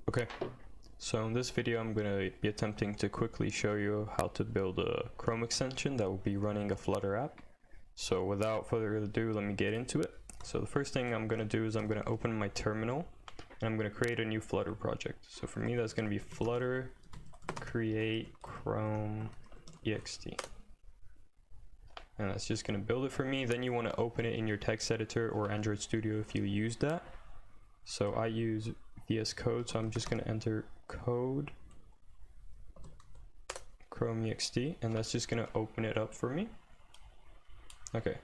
Okay, so in this video I'm going to be attempting to quickly show you how to build a Chrome extension that will be running a Flutter app. So without further ado, let me get into it. So the first thing I'm going to do is I'm going to open my terminal and I'm going to create a new Flutter project. So for me that's going to be Flutter create Chrome ext. And that's just going to build it for me. Then you want to open it in your text editor or Android Studio if you use that. So I use VS Code, so I'm just going to enter code Chrome ext, and that's just going to open it up for me. Okay,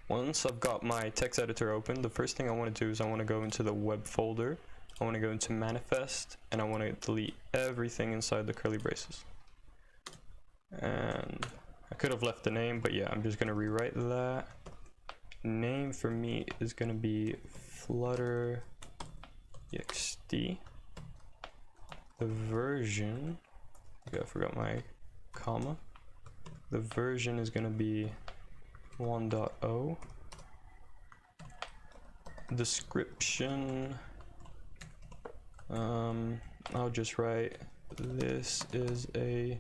once I've got my text editor open, the first thing I want to do is I want to go into the web folder, I want to go into manifest, and I want to delete everything inside the curly braces. And I could have left the name, but yeah, I'm just going to rewrite that. Name for me is going to be Flutter ext. The version, okay, I forgot my comma. The version is going to be 1.0. Description, I'll just write this is a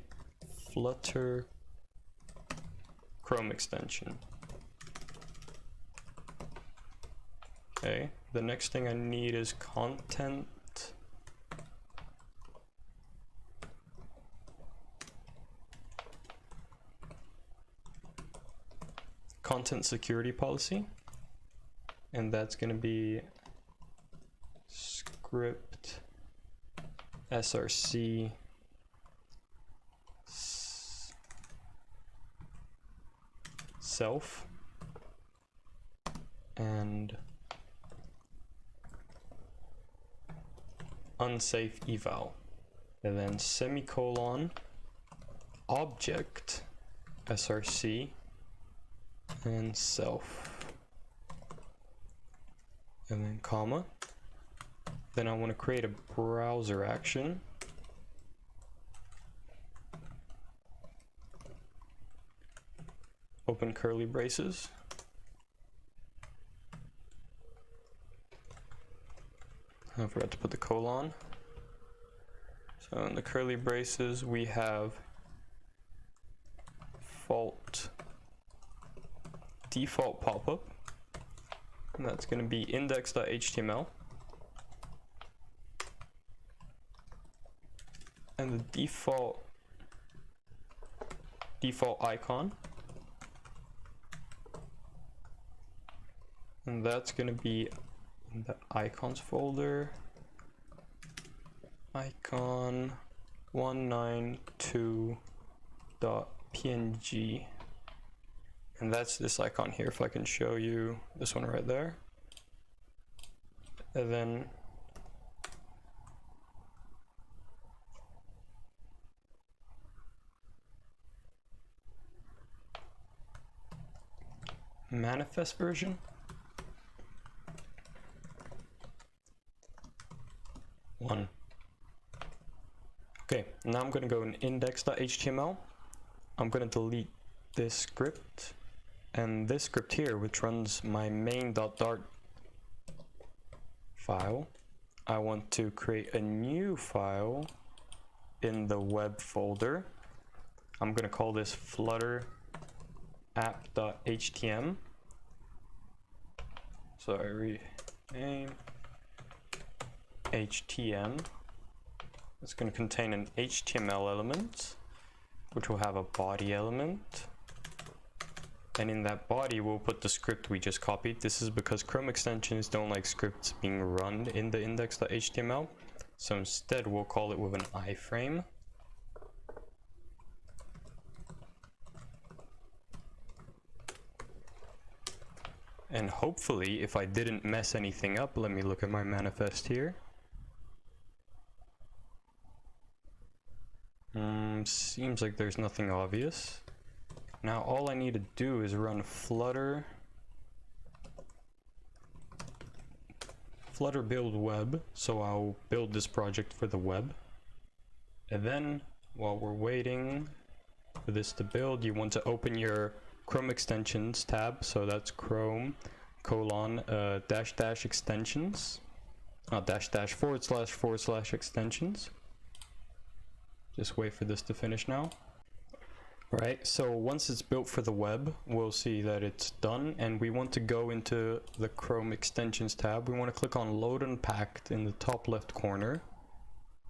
Flutter Chrome extension. Okay, the next thing I need is content. Content security policy, and that's going to be script src self and unsafe eval, and then semicolon object src and self, and then comma. Then I want to create a browser action, open curly braces, I forgot to put the colon. So in the curly braces we have default pop-up, and that's going to be index.html, and the default icon, and that's going to be in the icons folder, icon 192.png. And that's this icon here, if I can show you this one right there. And then manifest version. One. Okay, now I'm going to go in index.html. I'm going to delete this script. And this script here, which runs my main.dart file, I want to create a new file in the web folder. I'm going to call this Flutter app.htm. So I rename htm. It's going to contain an HTML element, which will have a body element. And in that body, we'll put the script we just copied. This is because Chrome extensions don't like scripts being run in the index.html. So instead, we'll call it with an iframe. And hopefully, if I didn't mess anything up, let me look at my manifest here. Seems like there's nothing obvious. Now all I need to do is run Flutter build web, so I'll build this project for the web. And then while we're waiting for this to build, you want to open your Chrome extensions tab, so that's Chrome : -- extensions. // extensions. Just wait for this to finish now. Right, so once it's built for the web, we'll see that it's done, and we want to go into the Chrome extensions tab. We want to click on load unpacked in the top left corner,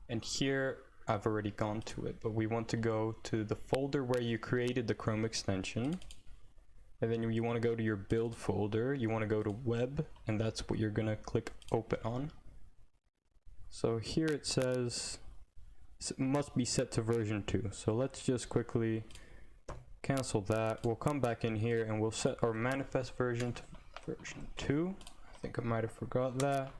and here I've already gone to it, but we want to go to the folder where you created the Chrome extension, and then you want to go to your build folder, you want to go to web, and that's what you're gonna click open on. So here it says it must be set to version 2, so let's just quickly cancel that. We'll come back in here and we'll set our manifest version to version 2. I think I might have forgot that.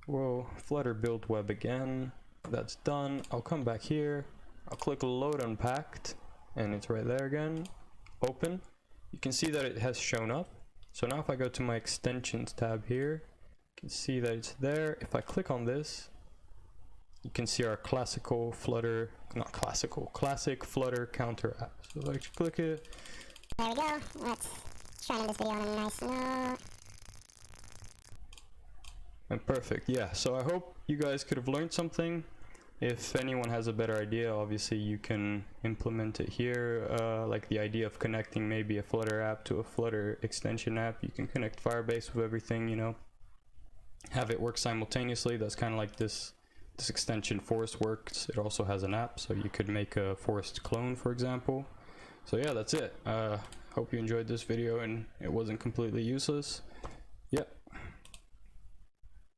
We'll Flutter build web again. That's done. I'll come back here. I'll click load unpacked and it's right there again. Open. You can see that it has shown up. So now if I go to my extensions tab here, you can see that it's there. If I click on this, you can see our classic Flutter counter app. So if I click it. There we go. Let's try to end this video on a nice note. And perfect, yeah. So I hope you guys could have learned something. If anyone has a better idea, obviously you can implement it here. Like the idea of connecting maybe a Flutter app to a Flutter extension app. You can connect Firebase with everything, you know. Have it work simultaneously. That's kind of like this extension Forest works. It also has an app, so you could make a Forest clone, for example. So yeah, that's it. Hope you enjoyed this video and it wasn't completely useless.